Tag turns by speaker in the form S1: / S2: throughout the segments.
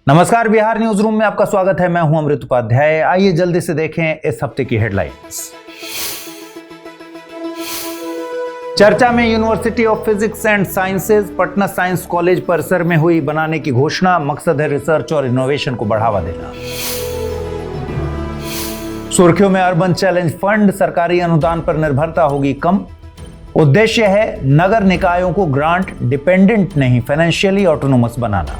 S1: नमस्कार, Bihar news room में आपका स्वागत है। मैं हूं अमृत उपाध्याय। आइए जल्दी से देखें इस हफ्ते की हेडलाइंस। चर्चा में university of physics and sciences Patna science college परिसर में हुई बनाने की घोषणा। मकसद है रिसर्च और इनोवेशन को बढ़ावा देना। सुर्खियों में अर्बन चैलेंज फंड, सरकारी अनुदान पर निर्भरता होगी कम। उद्देश्य है नगर निकायों को ग्रांट डिपेंडेंट नहीं, फाइनेंशियली ऑटोनोमस बनाना।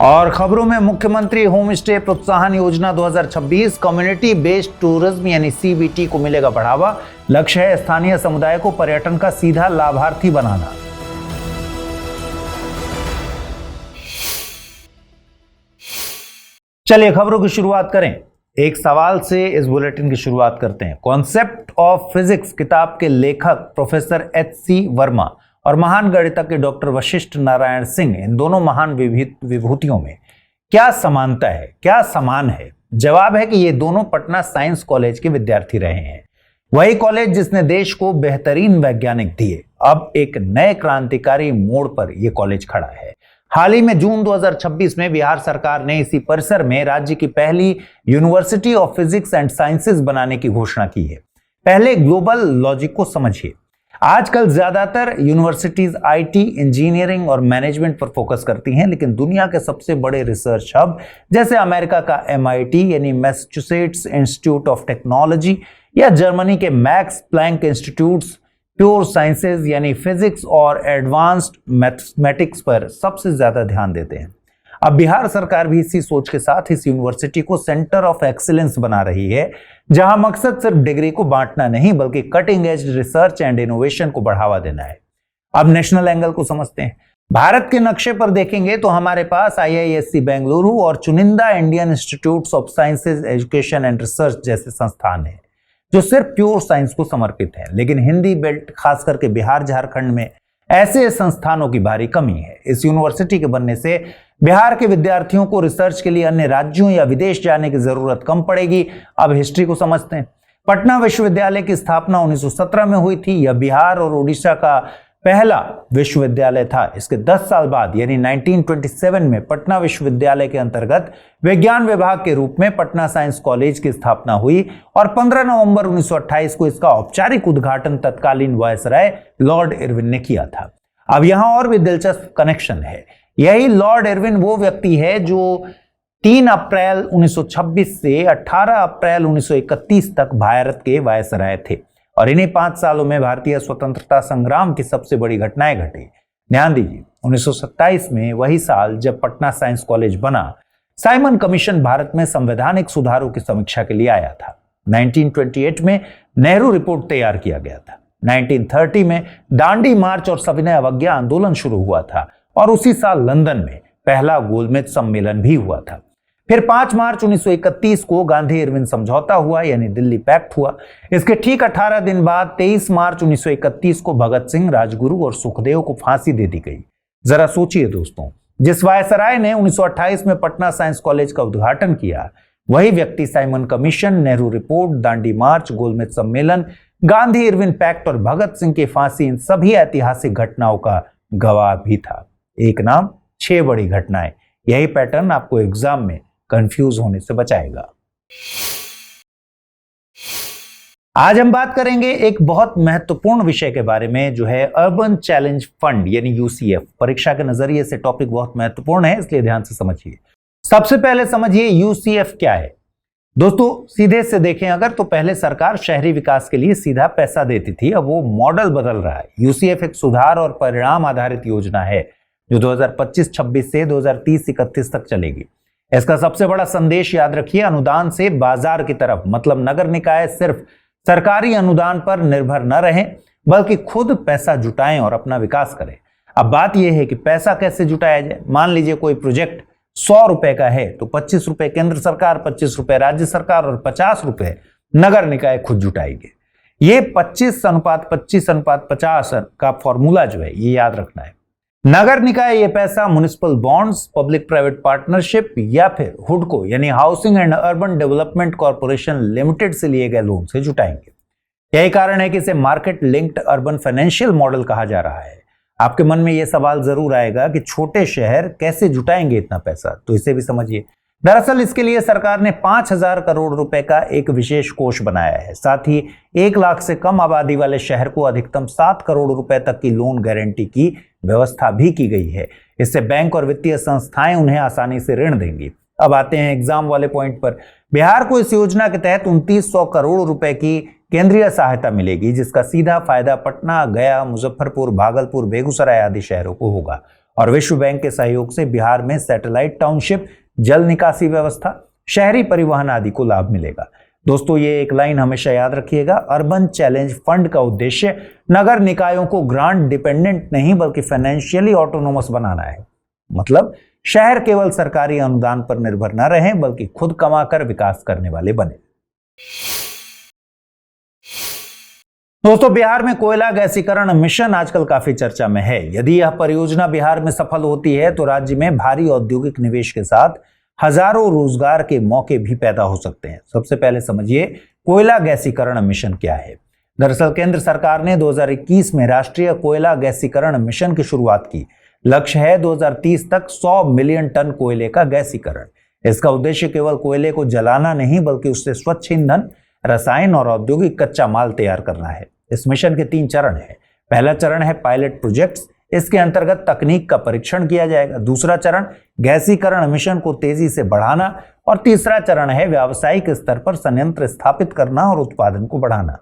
S1: और खबरों में मुख्यमंत्री होम स्टे प्रोत्साहन योजना 2026, कम्युनिटी बेस्ड टूरिज्म यानी सीबीटी को मिलेगा बढ़ावा। लक्ष्य है स्थानीय समुदाय को पर्यटन का सीधा लाभार्थी बनाना। चलिए खबरों की शुरुआत करें। एक सवाल से इस बुलेटिन की शुरुआत करते हैं। कॉन्सेप्ट ऑफ फिजिक्स किताब के लेखक प्रोफेसर एच.सी. वर्मा और महान गणितज्ञ डॉक्टर वशिष्ठ नारायण सिंह, इन दोनों महान विभूतियों में क्या समानता है, क्या समान है? जवाब है कि ये दोनों पटना साइंस कॉलेज के विद्यार्थी रहे हैं। वही कॉलेज जिसने देश को बेहतरीन वैज्ञानिक दिए। अब एक नए क्रांतिकारी मोड़ पर यह कॉलेज खड़ा है। हाल ही में जून 2026 में बिहार सरकार ने इसी परिसर में राज्य की पहली university of physics and sciences बनाने की घोषणा की है। पहले ग्लोबल लॉजिक को समझिए। आजकल ज्यादातर यूनिवर्सिटीज आईटी, इंजीनियरिंग और मैनेजमेंट पर फोकस करती हैं, लेकिन दुनिया के सबसे बड़े रिसर्च हब जैसे अमेरिका का MIT यानी मैसाचुसेट्स इंस्टीट्यूट ऑफ टेक्नोलॉजी या जर्मनी के Max Planck institutes pure sciences यानी फिजिक्स और एडवांस्ड मैथमेटिक्स पर सबसे ज्यादा ध्यान देते हैं। अब बिहार सरकार भी इसी सोच के साथ इस यूनिवर्सिटी को सेंटर ऑफ एक्सीलेंस बना रही है, जहां मकसद सिर्फ डिग्री को बांटना नहीं बल्कि cutting edge research and innovation को बढ़ावा देना है। अब नेशनल एंगल को समझते हैं। भारत के नक्शे पर देखेंगे तो हमारे पास IISc बेंगलुरु और चुनिंदा Indian institutes of sciences education and research जैसे संस्थान हैं जो सिर्फ प्योर साइंस को समर्पित हैं। लेकिन हिंदी बेल्ट खास करके बिहार झारखंड में ऐसे संस्थानों की भारी कमी है। इस यूनिवर्सिटी के बनने से बिहार के विद्यार्थियों को रिसर्च के लिए अन्य राज्यों या विदेश जाने की जरूरत कम पड़ेगी। अब हिस्ट्री को समझते हैं। पटना विश्वविद्यालय की स्थापना 1917 में हुई थी। यह बिहार और उड़ीसा का पहला विश्वविद्यालय था। इसके 10 साल बाद यानी 1927 में पटना विश्वविद्यालय के अंतर्गत विज्ञान विभाग के रूप में पटना साइंस कॉलेज की स्थापना हुई और 15 नवंबर 1928 को इसका औपचारिक उद्घाटन तत्कालीन वायसराय लॉर्ड इरविन ने किया था। अब यहां और भी दिलचस्प कनेक्शन है। यही लॉर्ड इरविन वो व्यक्ति है जो 3 अप्रैल 1926 से 18 अप्रैल 1931 तक भारत के वायसराय थे और इन्हीं 5 सालों में भारतीय स्वतंत्रता संग्राम की सबसे बड़ी घटनाएं घटी। ध्यान दीजिए, 1927 में वही साल जब पटना साइंस कॉलेज बना, साइमन कमीशन भारत में संवैधानिक सुधारों की समीक्षा के लिए आया था। 1928 में नेहरू रिपोर्ट तैयार किया गया था। 1930 में दांडी मार्च और सविनय अवज्ञा आंदोलन शुरू हुआ था और उसी साल लंदन में पहला गोलमेज सम्मेलन भी हुआ था। फिर 5 मार्च 1931 को गांधी इरविन समझौता हुआ यानी दिल्ली पैक्ट हुआ। इसके ठीक 18 दिन बाद 23 मार्च 1931 को भगत सिंह, राजगुरु और सुखदेव को फांसी दे दी गई। जरा सोचिए दोस्तों, जिस वायसराय ने 1928 में पटना साइंस कॉलेज का उद्घाटन किया, वही व्यक्ति Simon Commission, Nehru report, Dandi march, गोलमेज सम्मेलन, गांधी इरविन पैक्ट और भगत सिंह की फांसी, इन सभी ऐतिहासिक घटनाओं का गवाह भी था। एक नाम 6 बड़ी घटनाएं। यही पैटर्न आपको एग्जाम में कंफ्यूज होने से बचाएगा। आज हम बात करेंगे एक बहुत महत्वपूर्ण विषय के बारे में जो है अर्बन चैलेंज फंड यानी UCF। परीक्षा के नजरिए से टॉपिक बहुत महत्वपूर्ण है, इसलिए ध्यान से समझिए। सबसे पहले समझिए UCF क्या है। दोस्तों सीधे से देखें अगर तो पहले सरकार शहरी विकास के लिए सीधा पैसा देती थी, अब वो मॉडल बदल रहा है। UCF एक सुधार और परिणाम आधारित योजना है जो 2025-26 से 2030-31 तक चलेगी। इसका सबसे बड़ा संदेश याद रखिए, अनुदान से बाजार की तरफ, मतलब नगर निकाय सिर्फ सरकारी अनुदान पर निर्भर न रहें बल्कि खुद पैसा जुटाएं और अपना विकास करें। अब बात यह है कि पैसा कैसे जुटाया जाए। मान लीजिए कोई प्रोजेक्ट 100 रुपए का है तो 25 रुपए केंद्र सरकार, 25 रुपए राज्य सरकार और 50 रुपए नगर निकाय खुद जुटाएंगे। ये 25:25:50 का फॉर्मूला जो है ये याद रखना है। नगर निकाय ये पैसा municipal bonds, public private partnership या फिर हुडको यानी housing and urban development corporation limited से लिए गए लोन से जुटाएंगे। यही कारण है कि इसे market linked urban financial model कहा जा रहा है। आपके मन में यह सवाल जरूर आएगा कि छोटे शहर कैसे जुटाएंगे इतना पैसा, तो इसे भी समझिए। दरअसल इसके लिए सरकार ने 5,000 करोड़ रुपए का एक विशेष कोष बनाया है। साथ ही 1 लाख से कम आबादी वाले शहर को अधिकतम 7 करोड़ रुपए तक की लोन गारंटी की व्यवस्था भी की गई है। इससे बैंक और वित्तीय संस्थाएं उन्हें आसानी से ऋण देंगी। अब आते हैं एग्जाम वाले पॉइंट पर। बिहार को इस योजना के तहत 2,900 करोड़ रुपए की केंद्रीय सहायता मिलेगी, जिसका सीधा फायदा पटना, गया, मुजफ्फरपुर, भागलपुर, बेगूसराय आदि शहरों को होगा। और विश्व बैंक के सहयोग से बिहार में सैटेलाइट टाउनशिप, जल निकासी व्यवस्था, शहरी परिवहन आदि को लाभ मिलेगा। दोस्तों, ये एक लाइन हमेशा याद रखिएगा, अर्बन चैलेंज फंड का उद्देश्य नगर निकायों को ग्रांट डिपेंडेंट नहीं बल्कि फाइनेंशियली ऑटोनोमस बनाना है। मतलब शहर केवल सरकारी अनुदान पर निर्भर न रहें बल्कि खुद कमाकर विकास करने वाले बने। दोस्तों, बिहार में कोयला गैसीकरण मिशन आजकल काफी चर्चा में है। यदि यह परियोजना बिहार में सफल होती है तो राज्य में भारी औद्योगिक निवेश के साथ हजारों रोजगार के मौके भी पैदा हो सकते हैं। सबसे पहले समझिए कोयला गैसीकरण मिशन क्या है। दरअसल केंद्र सरकार ने 2021 में राष्ट्रीय कोयला गैसीकरण मिशन की शुरुआत की। लक्ष्य है 2030 तक 100 मिलियन टन कोयले का गैसीकरण। इसका उद्देश्य केवल कोयले को जलाना नहीं बल्कि उससे स्वच्छ ईंधन, रसायन और औद्योगिक कच्चा माल तैयार करना है। इस मिशन के 3 चरण हैं। पहला चरण है पायलट प्रोजेक्ट्स, इसके अंतर्गत तकनीक का परीक्षण किया जाएगा। दूसरा चरण गैसीकरण मिशन को तेजी से बढ़ाना और तीसरा चरण है व्यावसायिक स्तर पर संयंत्र स्थापित करना और उत्पादन को बढ़ाना।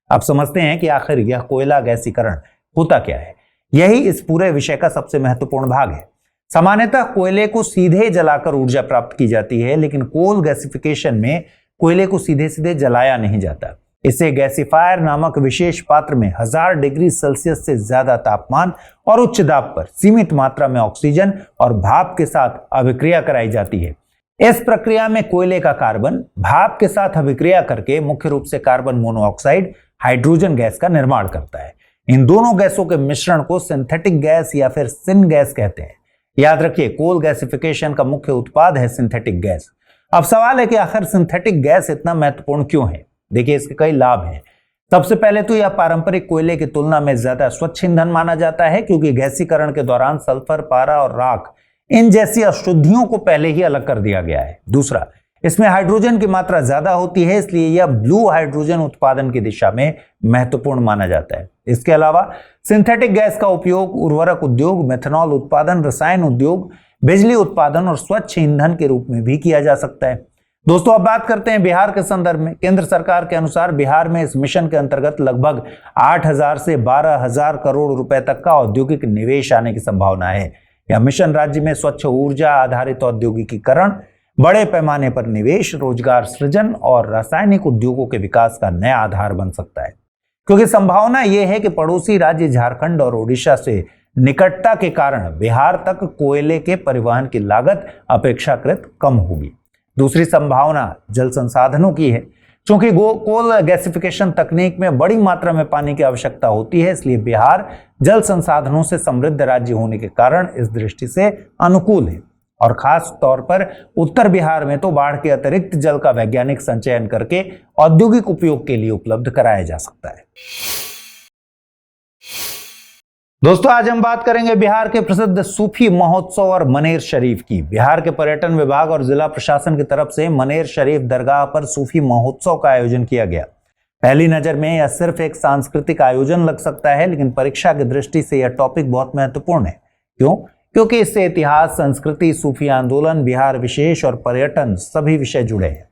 S1: अब समझते हैं कि आखिर यह कोयला गैसीकरण होता क्या है। यही इस पूरे विषय का सबसे महत्वपूर्ण भाग है। सामान्यतः कोयले को सीधे जलाकर ऊर्जा प्राप्त की जाती है, लेकिन कोल गैसिफिकेशन में कोयले को सीधे सीधे जलाया नहीं जाता। इसे गैसीफायर नामक विशेष पात्र में 1000 डिग्री सेल्सियस से ज्यादा तापमान और उच्च दाब पर सीमित मात्रा में ऑक्सीजन और भाप के साथ अभिक्रिया कराई जाती है। इस प्रक्रिया में कोयले का कार्बन भाप के साथ अभिक्रिया करके मुख्य रूप से कार्बन मोनोऑक्साइड, हाइड्रोजन गैस का निर्माण करता है। इन दोनों गैसों के मिश्रण को सिंथेटिक गैस या फिर सिन गैस कहते हैं। याद रखिए, कोल गैसिफिकेशन का मुख्य उत्पाद है सिंथेटिक गैस। अब सवाल है कि आखिर सिंथेटिक गैस इतना महत्वपूर्ण क्यों है। देखिए, इसके कई लाभ हैं। सबसे पहले तो यह पारंपरिक कोयले की तुलना में ज्यादा स्वच्छ ईंधन माना जाता है, क्योंकि गैसीकरण के दौरान सल्फर, पारा और राख इन जैसी अशुद्धियों को पहले ही अलग कर दिया गया है। दूसरा, इसमें हाइड्रोजन की मात्रा ज्यादा होती है, इसलिए यह ब्लू हाइड्रोजन उत्पादन की दिशा में महत्वपूर्ण माना जाता है। इसके अलावा सिंथेटिक गैस का उपयोग उर्वरक उद्योग, मेथनॉल उत्पादन, रसायन उद्योग, बिजली उत्पादन और स्वच्छ ईंधन के रूप में भी किया जा सकता है। दोस्तों, अब बात करते हैं बिहार के संदर्भ में। केंद्र सरकार के अनुसार बिहार में इस मिशन के अंतर्गत लगभग 8,000 से 12,000 करोड़ रुपए तक का औद्योगिक निवेश आने की संभावना है। यह मिशन राज्य में स्वच्छ ऊर्जा आधारित औद्योगिकीकरण, बड़े पैमाने पर निवेश, रोजगार सृजन और रासायनिक उद्योगों के विकास का नया आधार बन सकता है, क्योंकि संभावना यह है कि पड़ोसी राज्य झारखंड और ओडिशा से निकटता के कारण बिहार तक कोयले के परिवहन की लागत अपेक्षाकृत कम होगी। दूसरी संभावना जल संसाधनों की है। क्योंकि कोल गैसिफिकेशन तकनीक में बड़ी मात्रा में पानी की आवश्यकता होती है, इसलिए बिहार जल संसाधनों से समृद्ध राज्य होने के कारण इस दृष्टि से अनुकूल है। और खास तौर पर उत्तर बिहार में तो बाढ़ के अतिरिक्त जल का वैज्ञानिक संचयन करके औद्योगिक उपयोग के लिए उपलब्ध कराया जा सकता है। दोस्तों, आज हम बात करेंगे बिहार के प्रसिद्ध सूफी महोत्सव और मनेर शरीफ की। बिहार के पर्यटन विभाग और जिला प्रशासन की तरफ से मनेर शरीफ दरगाह पर सूफी महोत्सव का आयोजन किया गया। पहली नजर में यह सिर्फ एक सांस्कृतिक आयोजन लग सकता है, लेकिन परीक्षा की दृष्टि से यह टॉपिक बहुत महत्वपूर्ण है। क्यों? क्योंकि इससे इतिहास, संस्कृति, सूफी आंदोलन, बिहार विशेष और पर्यटन सभी विषय जुड़े हैं।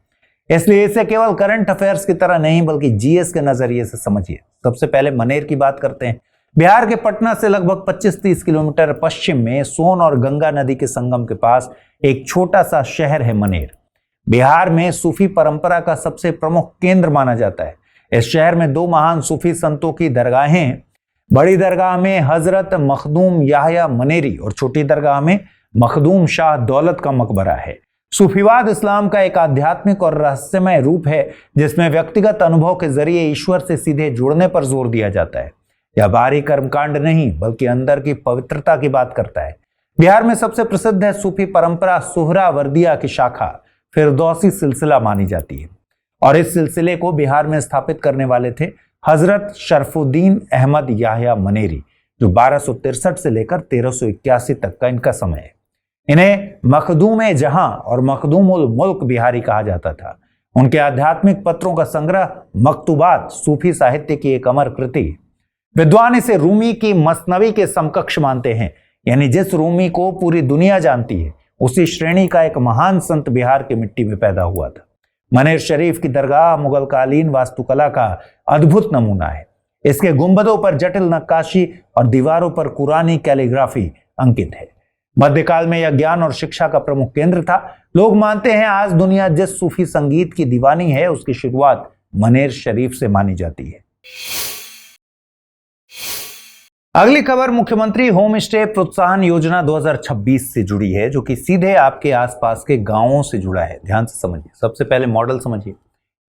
S1: इसलिए इसे केवल करंट अफेयर्स की तरह नहीं बल्कि जीएस के नजरिए से समझिए। सबसे पहले मनेर की बात करते हैं। बिहार के पटना से लगभग 25-30 किलोमीटर पश्चिम में सोन और गंगा नदी के संगम के पास एक छोटा सा शहर है मनेर। बिहार में सूफी परंपरा का सबसे प्रमुख केंद्र माना जाता है। इस शहर में 2 महान सूफी संतों की दरगाहें हैं। बड़ी दरगाह में हजरत मखदूम याहया मनेरी और छोटी दरगाह में मखदूम शाह दौलत का मकबरा है। सूफीवाद इस्लाम का एक आध्यात्मिक और रहस्यमय रूप है, जिसमें व्यक्तिगत अनुभव के जरिए ईश्वर से सीधे जुड़ने पर जोर दिया जाता है। यह बाहरी कर्मकांड नहीं बल्कि अंदर की पवित्रता की बात करता है। बिहार में सबसे प्रसिद्ध है सूफी परंपरा सुहरावर्दिया की शाखा फिरदौसी सिलसिला मानी जाती है, और इस सिलसिले को बिहार में स्थापित करने वाले थे हजरत शरफुद्दीन अहमद याहया मनेरी, जो 1263 से लेकर 1381 तक का इनका समय है। इन्हें मखदूम जहां और मखदूमुल मुल्क बिहारी कहा जाता था। उनके आध्यात्मिक पत्रों का संग्रह मकतूबात सूफी साहित्य की एक अमर कृति है। विद्वान इसे रूमी की मसनवी के समकक्ष मानते हैं, यानी जिस रूमी को पूरी दुनिया जानती है उसी श्रेणी का एक महान संत बिहार की मिट्टी में पैदा हुआ था। मनेर शरीफ की दरगाह मुगल कालीन वास्तुकला का अद्भुत नमूना है। इसके गुंबदों पर जटिल नक्काशी और दीवारों पर कुरानी कैलीग्राफी अंकित है। मध्यकाल में यह ज्ञान और शिक्षा का प्रमुख केंद्र था। लोग मानते हैं आज दुनिया जिस सूफी संगीत की दीवानी है उसकी शुरुआत मनेर शरीफ से मानी जाती है। अगली खबर मुख्यमंत्री होम स्टे प्रोत्साहन योजना 2026 से जुड़ी है, जो कि सीधे आपके आसपास के गांवों से जुड़ा है। ध्यान से समझिए। सबसे पहले मॉडल समझिए।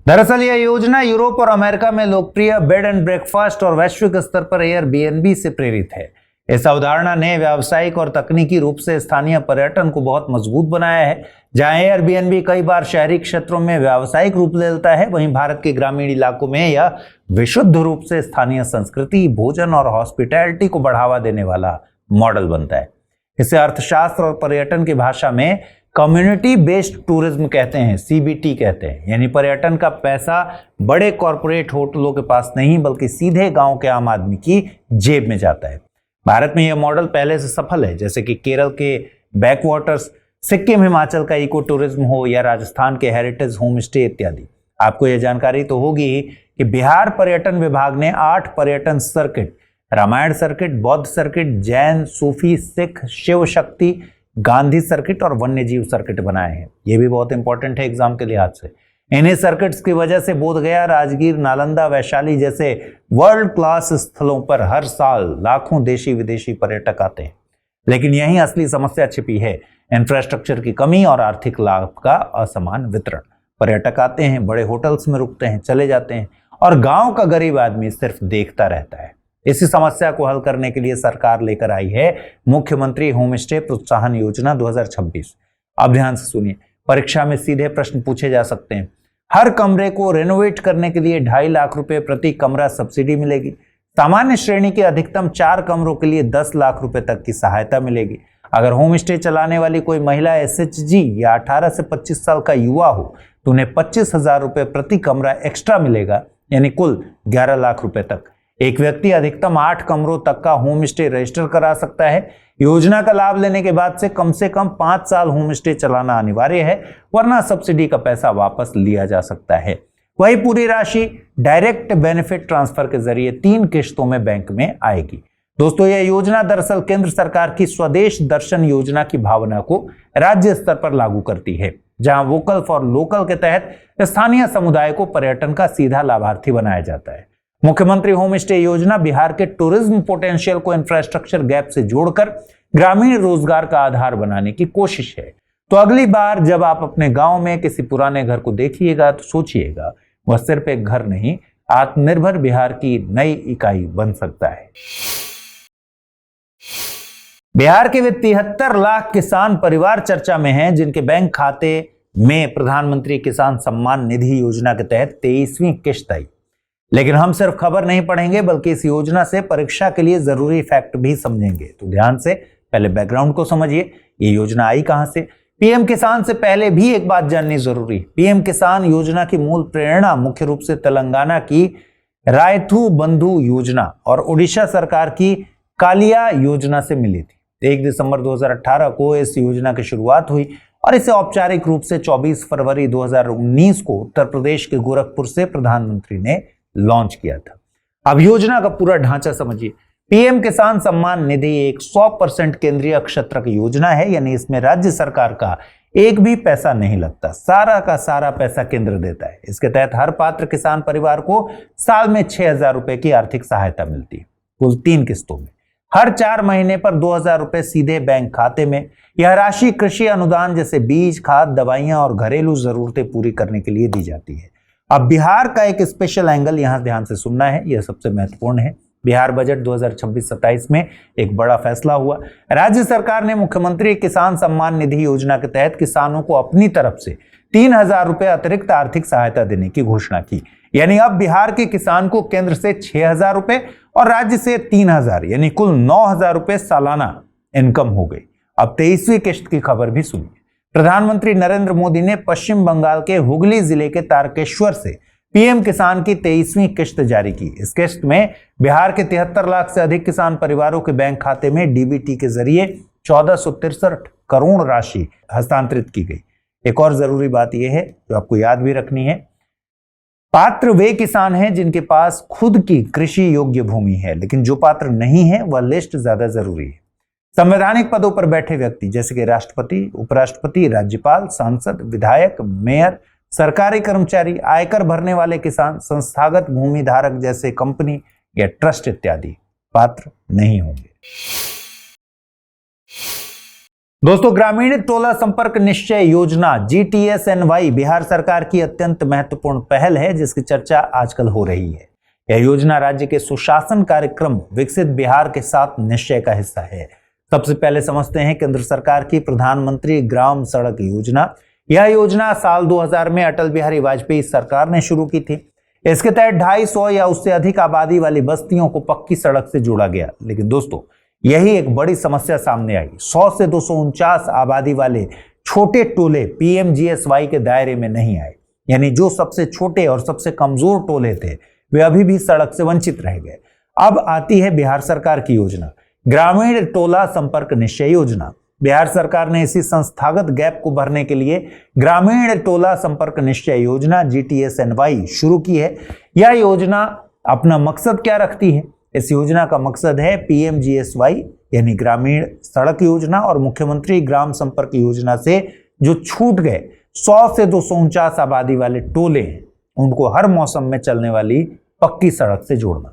S1: दरअसल यह योजना यूरोप और अमेरिका में लोकप्रिय बेड एंड ब्रेकफास्ट और वैश्विक स्तर पर एयरबीएनबी से प्रेरित है। इस अवधारणा ने व्यावसायिक और तकनीकी रूप से स्थानीय पर्यटन को बहुत मजबूत बनाया है। जहां एयरबीएनबी कई बार शहरी क्षेत्रों में व्यावसायिक रूप ले लेता है, वहीं भारत के ग्रामीण इलाकों में यह विशुद्ध रूप से स्थानीय संस्कृति, भोजन और हॉस्पिटैलिटी को बढ़ावा देने वाला मॉडल बनता है। इसे अर्थशास्त्र और पर्यटन की भाषा में कम्युनिटी बेस्ड टूरिज्म कहते हैं, सीबीटी कहते हैं। यानी पर्यटन का पैसा बड़े कॉरपोरेट होटलों के पास नहीं बल्कि सीधे गांव के आम आदमी की जेब में जाता है। भारत में यह मॉडल पहले से सफल है, जैसे कि केरल के बैकवाटर्स, सिक्किम हिमाचल का इको टूरिज्म हो या राजस्थान के हेरिटेज होम स्टे इत्यादि। आपको यह जानकारी तो होगी कि बिहार पर्यटन विभाग ने 8 पर्यटन सर्किट, रामायण सर्किट, बौद्ध सर्किट, जैन, सूफी, सिख, शिव शक्ति, गांधी सर्किट और वन्य जीव सर्किट बनाए हैं। ये भी बहुत इंपॉर्टेंट है एग्जाम के लिहाज से। इन्हीं सर्किट्स की वजह से बोधगया, राजगीर, नालंदा, वैशाली जैसे वर्ल्ड क्लास स्थलों पर हर साल लाखों देशी विदेशी पर्यटक आते हैं। लेकिन यही असली समस्या छिपी है, इंफ्रास्ट्रक्चर की कमी और आर्थिक लाभ का असमान वितरण। पर्यटक आते हैं, बड़े होटल्स में रुकते हैं, चले जाते हैं और गांव का गरीब आदमी सिर्फ देखता रहता है। इसी समस्या को हल करने के लिए सरकार लेकर आई है मुख्यमंत्री होम स्टे प्रोत्साहन योजना 2026। अब ध्यान से सुनिए। परीक्षा में सीधे प्रश्न पूछे जा सकते हैं। हर कमरे को रेनोवेट करने के लिए 2.5 लाख रुपए प्रति कमरा सब्सिडी मिलेगी। सामान्य श्रेणी के अधिकतम 4 कमरों के लिए 10 लाख रुपए तक की सहायता मिलेगी। अगर होम स्टे चलाने वाली कोई महिला एसएचजी या 18 से 25 साल का युवा हो तो उन्हें 25,000 रुपए प्रति कमरा एक्स्ट्रा मिलेगा, यानी कुल 11 लाख रुपए तक। एक व्यक्ति अधिकतम 8 कमरों तक का होम स्टे रजिस्टर करा सकता है। योजना का लाभ लेने के बाद से कम 5 साल होम स्टे चलाना अनिवार्य है, वरना सब्सिडी का पैसा वापस लिया जा सकता है। वही पूरी राशि डायरेक्ट बेनिफिट ट्रांसफर के जरिए 3 किश्तों में बैंक में आएगी। दोस्तों, यह योजना दरअसल केंद्र सरकार की स्वदेश दर्शन योजना की भावना को राज्य स्तर पर लागू करती है, जहां वोकल फॉर लोकल के तहत स्थानीय समुदाय को पर्यटन का सीधा लाभार्थी बनाया जाता है। मुख्यमंत्री होम स्टे योजना बिहार के टूरिज्म पोटेंशियल को इंफ्रास्ट्रक्चर गैप से जोड़कर ग्रामीण रोजगार का आधार बनाने की कोशिश है। तो अगली बार जब आप अपने गांव में किसी पुराने घर को देखिएगा तो सोचिएगा, वह सिर्फ एक घर नहीं, आत्मनिर्भर बिहार की नई इकाई बन सकता है। बिहार के वे 73 लाख किसान परिवार चर्चा में हैं, जिनके बैंक खाते में प्रधानमंत्री किसान सम्मान निधि योजना के तहत 23वीं किश्त आई। लेकिन हम सिर्फ खबर नहीं पढ़ेंगे बल्कि इस योजना से परीक्षा के लिए जरूरी फैक्ट भी समझेंगे। तो ध्यान से पहले बैकग्राउंड को समझिए। ये योजना आई कहां से? पीएम किसान से पहले भी एक बात जाननी जरूरी। पीएम किसान योजना की मूल प्रेरणा मुख्य रूप से तेलंगाना की रायथू बंधु योजना और उड़ीसा सरकार की कालिया योजना से मिली थी। 1 दिसंबर 2018 को इस योजना की शुरुआत हुई और इसे औपचारिक रूप से 24 फरवरी 2019 को उत्तर प्रदेश के गोरखपुर से प्रधानमंत्री ने लॉन्च किया था। अब योजना का पूरा ढांचा समझिए। पीएम किसान सम्मान निधि एक 100% केंद्रीय क्षत्रक योजना है, यानी इसमें राज्य सरकार का एक भी पैसा नहीं लगता, सारा का सारा पैसा केंद्र देता है। इसके तहत हर पात्र किसान परिवार को साल में 6,000 रुपए की आर्थिक सहायता मिलती है, कुल 3 किस्तों में। हर 4 महीने पर 2,000 रुपए सीधे बैंक खाते में। यह राशि कृषि अनुदान जैसे बीज, खाद, दवाइयां और घरेलू जरूरतें पूरी करने के लिए दी जाती है। अब बिहार का एक स्पेशल एंगल यहां ध्यान से सुनना है, यह सबसे महत्वपूर्ण है। बिहार बजट 2026-27 में एक बड़ा फैसला हुआ। राज्य सरकार ने मुख्यमंत्री किसान सम्मान निधि योजना के तहत किसानों को अपनी तरफ से 3,000 रुपए अतिरिक्त आर्थिक सहायता देने की घोषणा की। यानी अब बिहार के किसान को केंद्र से 6,000 रुपए और राज्य से 3,000 यानी कुल 9,000 रुपए सालाना इनकम हो गई। अब 23वीं किश्त की खबर भी सुनिए। प्रधानमंत्री नरेंद्र मोदी ने पश्चिम बंगाल के हुगली जिले के तारकेश्वर से पीएम किसान की 23वीं किश्त जारी की। इस किश्त में बिहार के 73 लाख से अधिक किसान परिवारों के बैंक खाते में डीबीटी के जरिए 1463 करोड़ राशि हस्तांतरित की गई। एक और जरूरी बात यह है जो आपको याद भी रखनी है, पात्र वे किसान हैं जिनके पास खुद की कृषि योग्य भूमि है, लेकिन जो पात्र नहीं है वह लिस्ट ज्यादा जरूरी है। संवैधानिक पदों पर बैठे व्यक्ति जैसे कि राष्ट्रपति, उपराष्ट्रपति, राज्यपाल, सांसद, विधायक, मेयर, सरकारी कर्मचारी, आयकर भरने वाले किसान, संस्थागत भूमि धारक जैसे कंपनी या ट्रस्ट इत्यादि पात्र नहीं होंगे। दोस्तों, ग्रामीण टोला संपर्क निश्चय योजना GTSNY बिहार सरकार की अत्यंत महत्वपूर्ण पहल है जिसकी चर्चा आजकल हो रही है। यह योजना राज्य के सुशासन कार्यक्रम विकसित बिहार के 7 निश्चय का हिस्सा है। सबसे पहले समझते हैं केंद्र सरकार की प्रधानमंत्री ग्राम सड़क योजना। यह योजना साल 2000 में अटल बिहारी वाजपेयी सरकार ने शुरू की थी। इसके तहत 250 या उससे अधिक आबादी वाली बस्तियों को पक्की सड़क से जोड़ा गया। लेकिन दोस्तों, यही एक बड़ी समस्या सामने आई। 100 से 249 आबादी वाले छोटे टोले PMGSY के दायरे में नहीं आए, यानी जो सबसे छोटे और सबसे कमजोर टोले थे वे अभी भी सड़क से वंचित रह गए। अब आती है बिहार सरकार की योजना, ग्रामीण टोला संपर्क निश्चय योजना। बिहार सरकार ने इसी संस्थागत गैप को भरने के लिए ग्रामीण टोला संपर्क निश्चय योजना GTSNY शुरू की है। यह योजना अपना मकसद क्या रखती है? इस योजना का मकसद है PMGSY यानी ग्रामीण सड़क योजना और मुख्यमंत्री ग्राम संपर्क योजना से जो छूट गए 100 से 249 आबादी वाले टोले हैं उनको हर मौसम में चलने वाली पक्की सड़क से जोड़ना।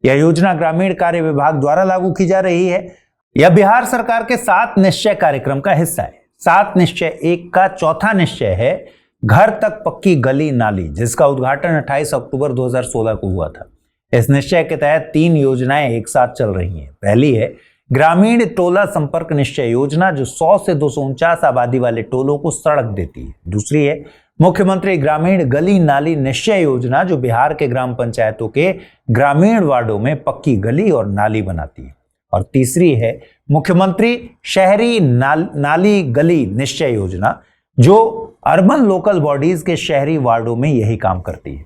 S1: यह योजना ग्रामीण कार्य विभाग द्वारा लागू की जा रही है। यह बिहार सरकार के 7 निश्चय कार्यक्रम का हिस्सा है। 7 निश्चय 1 का चौथा निश्चय है घर तक पक्की गली नाली, जिसका उद्घाटन 28 अक्टूबर 2016 को हुआ था। इस निश्चय के तहत 3 योजनाएं एक साथ चल रही हैं। पहली है ग्रामीण टोला संपर्क निश्चय योजना जो 100 से 249 आबादी वाले टोलों को सड़क देती है। दूसरी है मुख्यमंत्री ग्रामीण गली नाली निश्चय योजना जो बिहार के ग्राम पंचायतों के ग्रामीण वार्डों में पक्की गली और नाली बनाती है। और तीसरी है मुख्यमंत्री शहरी नाली गली निश्चय योजना जो अर्बन लोकल बॉडीज के शहरी वार्डों में यही काम करती है।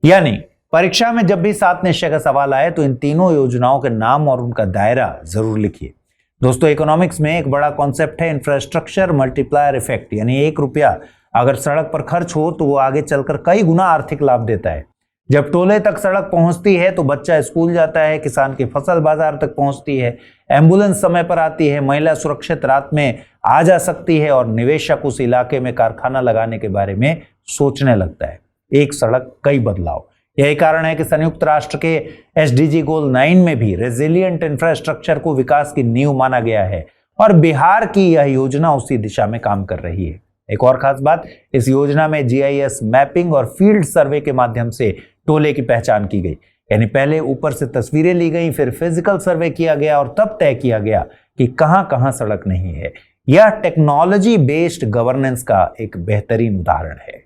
S1: यानी परीक्षा में जब भी 7 निश्चय का सवाल आए तो इन तीनों योजनाओं के नाम और उनका दायरा जरूर लिखिए। दोस्तों, इकोनॉमिक्स में एक बड़ा कॉन्सेप्ट है इंफ्रास्ट्रक्चर मल्टीप्लायर इफेक्ट, यानी 1 रुपया अगर सड़क पर खर्च हो तो वो आगे चलकर कई गुना आर्थिक लाभ देता है। जब टोले तक सड़क पहुंचती है तो बच्चा स्कूल जाता है, किसान की फसल बाजार तक पहुंचती है, एम्बुलेंस समय पर आती है, महिला सुरक्षित रात में आ जा सकती है और निवेशक उस इलाके में कारखाना लगाने के बारे में सोचने लगता है। एक सड़क कई बदलाव। यही कारण है कि संयुक्त राष्ट्र के SDG गोल 9 में भी रेजिलिएंट इंफ्रास्ट्रक्चर को विकास की नींव माना गया है और बिहार की यह योजना उसी दिशा में काम कर रही है। एक और खास बात, इस योजना में GIS मैपिंग और फील्ड सर्वे के माध्यम से टोले की पहचान की गई। यानी पहले ऊपर से तस्वीरें ली गई, फिर फिजिकल सर्वे किया गया और तब तय किया गया कि कहां कहां सड़क नहीं है। यह टेक्नोलॉजी बेस्ड गवर्नेंस का एक बेहतरीन उदाहरण है।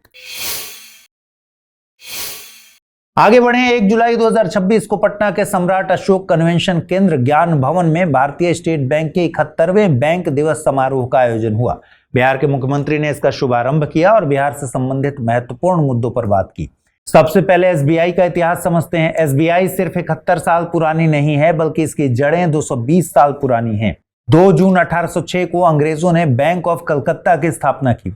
S1: आगे बढ़े। 1 जुलाई 2026 को पटना के सम्राट अशोक कन्वेंशन केंद्र ज्ञान भवन में भारतीय स्टेट बैंक के 71वें बैंक दिवस समारोह का आयोजन हुआ। बिहार के मुख्यमंत्री ने इसका शुभारंभ किया और बिहार से संबंधित महत्वपूर्ण मुद्दों पर बात की। सबसे पहले SBI का इतिहास समझते हैं। SBI सिर्फ 71 साल पुरानी नहीं है बल्कि इसकी जड़ें 220 साल पुरानी हैं। 2 जून 1806 को अंग्रेजों ने बैंक ऑफ कलकत्ता की स्थापना की।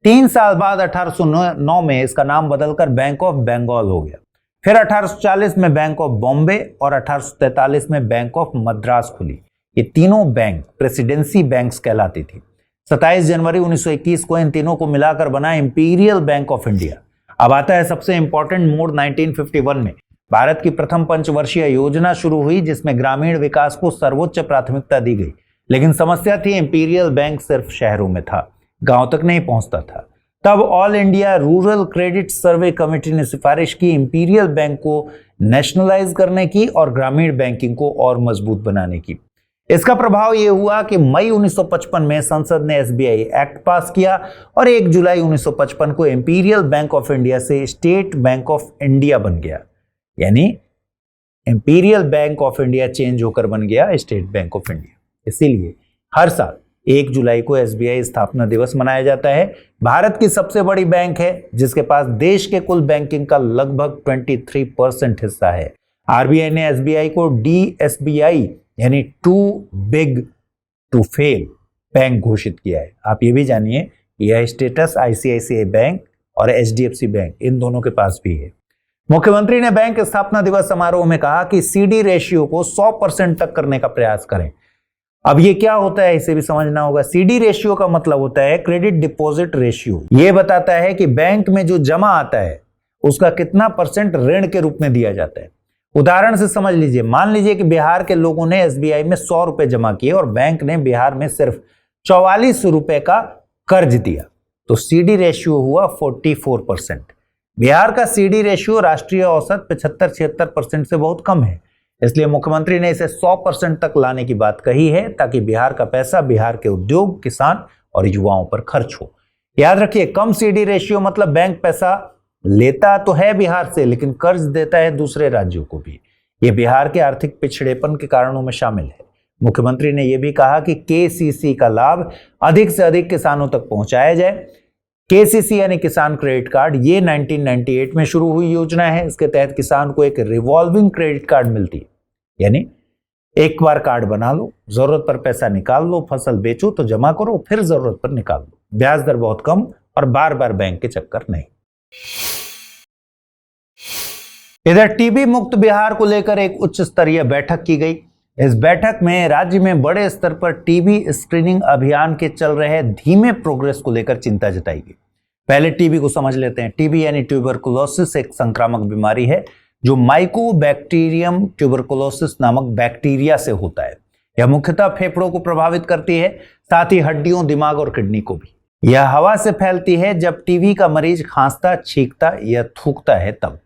S1: 3 साल बाद 1809 में इसका नाम बदलकर बैंक ऑफ बंगाल हो गया। फिर 1840 में बैंक ऑफ बॉम्बे और 1843 में बैंक ऑफ मद्रास खुली। ये तीनों बैंक प्रेसिडेंसी बैंक्स कहलाती थी। 27 जनवरी 1921 को इन तीनों को मिलाकर बना इंपीरियल बैंक ऑफ इंडिया। अब आता है सबसे इंपॉर्टेंट मोड़। 1951 में भारत की प्रथम पंचवर्षीय योजना शुरू हुई जिसमें ग्रामीण विकास को सर्वोच्च प्राथमिकता दी गई। लेकिन समस्या थी, इंपीरियल बैंक सिर्फ शहरों में था, गांव तक नहीं पहुंचता था। तब ऑल इंडिया रूरल क्रेडिट सर्वे कमेटी ने सिफारिश की इंपीरियल बैंक को नेशनलाइज करने की और ग्रामीण बैंकिंग को और मजबूत बनाने की। इसका प्रभाव यह हुआ कि मई 1955 में संसद ने एसबीआई एक्ट पास किया और 1 जुलाई 1955 को इंपीरियल बैंक ऑफ इंडिया से स्टेट बैंक ऑफ इंडिया बन गया। यानी imperial bank of India change होकर बन गया स्टेट बैंक ऑफ इंडिया। इसीलिए हर साल 1 जुलाई को एसबीआई स्थापना दिवस मनाया जाता है। भारत की सबसे बड़ी बैंक है जिसके पास देश के कुल बैंकिंग का लगभग 23% हिस्सा है। आरबीआई ने एसबीआई को डीएसबीआई यानी too big to fail bank घोषित किया है। आप ये भी जानिए यह स्टेटस आईसीआईसीआई बैंक और एचडीएफसी बैंक इन दोनों के पास भी है। मुख्यमंत्री ने बैंक स्थापना दिवस समारोह में कहा कि सीडी रेशियो को 100% तक करने का प्रयास करें। अब ये क्या होता है इसे भी समझना होगा। सीडी रेशियो का मतलब होता है क्रेडिट डिपॉजिट रेशियो। ये बताता है कि बैंक में जो जमा आता है उसका कितना % ऋण के रूप में दिया जाता है। उदाहरण से समझ लीजिए, मान लीजिए कि बिहार के लोगों ने एसबीआई में 100 रुपए जमा किए और बैंक ने बिहार में सिर्फ 44 रुपए का कर्ज दिया, तो सीडी रेशियो हुआ 44%। बिहार का सीडी रेशियो राष्ट्रीय औसत 75-76% से बहुत कम है। इसलिए मुख्यमंत्री ने इसे 100% तक लाने की बात कही है ताकि बिहार का पैसा बिहार के उद्योग, किसान और युवाओं पर खर्च हो। याद रखिए, कम सीडी रेशियो मतलब बैंक पैसा लेता तो है बिहार से लेकिन कर्ज देता है दूसरे राज्यों को भी। यह बिहार के आर्थिक पिछड़ेपन के कारणों में शामिल है। मुख्यमंत्री ने यह भी कहा कि केसीसी का लाभ अधिक से अधिक किसानों तक पहुंचाया जाए। केसीसी यानी किसान क्रेडिट कार्ड, ये 1998 में शुरू हुई योजना है। इसके तहत किसान को एक रिवॉल्विंग क्रेडिट कार्ड मिलती है, यानी एक बार कार्ड बना लो, जरूरत पर पैसा निकाल लो, फसल बेचो तो जमा करो, फिर जरूरत पर निकाल लो। ब्याज दर बहुत कम और बार बार बैंक के चक्कर नहीं। इधर टीबी मुक्त बिहार को लेकर एक उच्च स्तरीय बैठक की गई। इस बैठक में राज्य में बड़े स्तर पर टीबी स्क्रीनिंग अभियान के चल रहे धीमे प्रोग्रेस को लेकर चिंता जताई गई। पहले टीबी को समझ लेते हैं। टीबी यानी ट्यूबरकुलोसिस एक संक्रामक बीमारी है जो माइकोबैक्टीरियम ट्यूबरकुलोसिस नामक बैक्टीरिया से होता है। यह मुख्यतः फेफड़ों को प्रभावित करती है, साथ ही हड्डियों, दिमाग और किडनी को भी। यह हवा से फैलती है जब टीबी का मरीज खांसता, छींकता या थूकता है तब।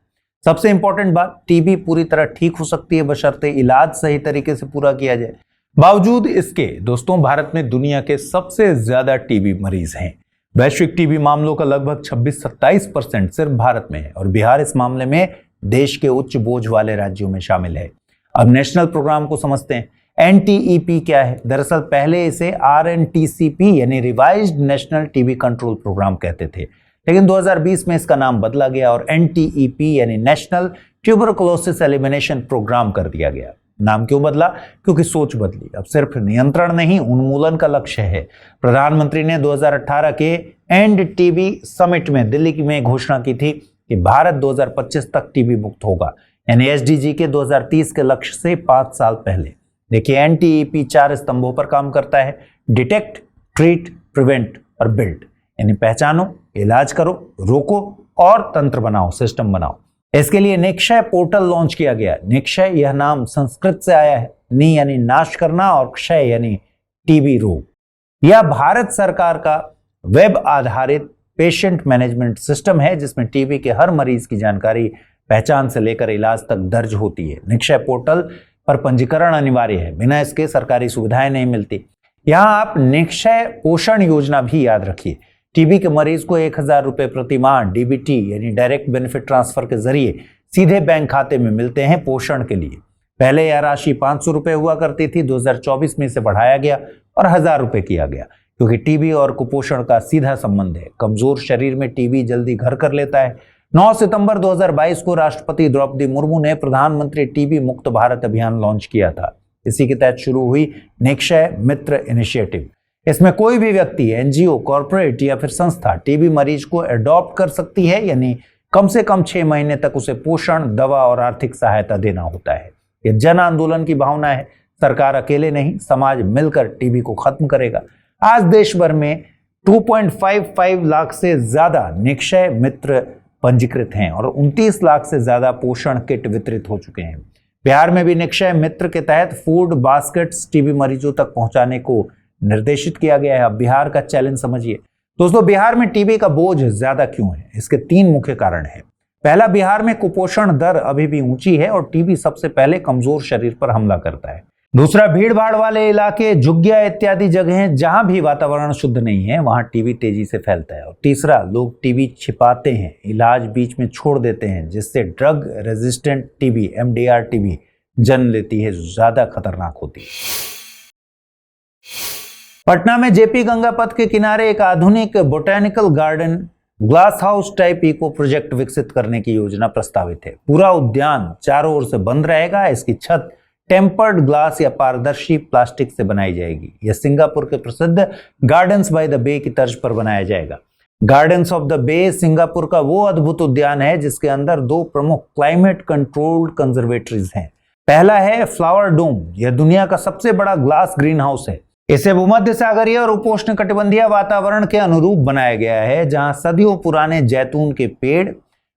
S1: सबसे इंपॉर्टेंट बात, टीबी पूरी तरह ठीक हो सकती है बशर्ते इलाज सही तरीके से पूरा किया जाए। बावजूद इसके दोस्तों, भारत में दुनिया के सबसे ज्यादा टीबी मरीज हैं। वैश्विक टीबी मामलों का लगभग 26-27% सिर्फ भारत में है और बिहार इस मामले में देश के उच्च बोझ वाले राज्यों में शामिल है। अब नेशनल प्रोग्राम को समझते हैं। एनटीईपी क्या है? दरअसल पहले इसे आरएनटीसीपी यानी revised national TB control programme कहते थे, लेकिन 2020 में इसका नाम बदला गया और एनटीईपी यानी नेशनल ट्यूबरकुलोसिस एलिमिनेशन प्रोग्राम कर दिया गया। नाम क्यों बदला? क्योंकि सोच बदली। अब सिर्फ नियंत्रण नहीं, उन्मूलन का लक्ष्य है। प्रधानमंत्री ने 2018 के एंड टीबी समिट में दिल्ली में घोषणा की थी कि भारत 2025 तक टीबी मुक्त होगा, यानी एसडीजी के 2030 के लक्ष्य से 5 साल पहले। देखिए, एनटीईपी 4 स्तंभों पर काम करता है: डिटेक्ट, ट्रीट, प्रिवेंट और बिल्ड। यानी पहचानो, इलाज करो, रोको और तंत्र बनाओ, सिस्टम बनाओ। इसके लिए निक्षय पोर्टल लॉन्च किया गया। निक्षय यह नाम संस्कृत से आया है। नि यानी नाश करना और क्षय यानी टीबी रोग। यह भारत सरकार का वेब आधारित पेशेंट मैनेजमेंट सिस्टम है जिसमें टीबी के हर मरीज की जानकारी पहचान से लेकर इलाज तक दर्ज होती है। निक्षय पोर्टल पर पंजीकरण अनिवार्य है, बिना इसके सरकारी सुविधाएं नहीं मिलती। यहां आप निक्षय पोषण योजना भी याद रखिए। टीबी के मरीज को 1000 रुपए प्रति माह डीबीटी यानी डायरेक्ट बेनिफिट ट्रांसफर के जरिए सीधे बैंक खाते में मिलते हैं पोषण के लिए। पहले यह राशि 500 रुपए हुआ करती थी, 2024 में इसे बढ़ाया गया और 1000 रुपए किया गया, क्योंकि टीबी और कुपोषण का सीधा संबंध है। कमजोर शरीर में टीबी जल्दी घर कर लेता है। 9 सितंबर 2022 को राष्ट्रपति द्रौपदी मुर्मू ने प्रधानमंत्री टीबी मुक्त भारत अभियान लॉन्च किया था। इसी के तहत शुरू हुई निक्षय मित्र इनिशिएटिव। इसमें कोई भी व्यक्ति, एनजीओ, कॉर्पोरेट या फिर संस्था टीबी मरीज को अडॉप्ट कर सकती है, यानी कम से कम 6 महीने तक उसे पोषण, दवा और आर्थिक सहायता देना होता है। यह जन आंदोलन की भावना है। सरकार अकेले नहीं, समाज मिलकर टीबी को खत्म करेगा। आज देश भर में 2.55 लाख से ज्यादा निक्षय मित्र पंजीकृत हैं और 29 लाख से ज्यादा पोषण किट वितरित हो चुके हैं। बिहार में भी निक्षय मित्र के तहत फूड बास्केट्स टीबी मरीजों तक पहुंचाने को निर्देशित किया गया है। अब बिहार का चैलेंज समझिए। दोस्तों, बिहार में टीबी का बोझ ज्यादा क्यों है? इसके 3 मुख्य कारण हैं। पहला, बिहार में कुपोषण दर अभी भी ऊंची है और टीबी सबसे पहले कमजोर शरीर पर हमला करता है। दूसरा, भीड़ भाड़ वाले इलाके, झुग्गियां इत्यादि जगहें जहां भी वातावरण शुद्ध नहीं है वहां टीबी तेजी से फैलता है। और तीसरा, लोग टीबी छिपाते हैं, इलाज बीच में छोड़ देते हैं, जिससे drug resistant TB MDR TB जन्म लेती है, जो ज्यादा खतरनाक होती है। पटना में जेपी गंगा पथ के किनारे एक आधुनिक botanical garden glass house type eco project विकसित करने की योजना प्रस्तावित है। पूरा उद्यान चारों ओर से बंद रहेगा। इसकी छत टेम्पर्ड ग्लास या पारदर्शी प्लास्टिक से बनाई जाएगी। यह सिंगापुर के प्रसिद्ध गार्डन्स बाय द बे की तर्ज पर बनाया जाएगा। Gardens of the Bay Singapore का वो अद्भुत उद्यान है जिसके अंदर दो प्रमुख क्लाइमेट कंट्रोल्ड कंजर्वेटरीज हैं। पहला है फ्लावर डोम। यह दुनिया का सबसे बड़ा ग्लास ग्रीन हाउस है। इसे भूमध्य सागरीय और उपोष्ण कटिबंधीय वातावरण के अनुरूप बनाया गया है, जहां सदियों पुराने जैतून के पेड़,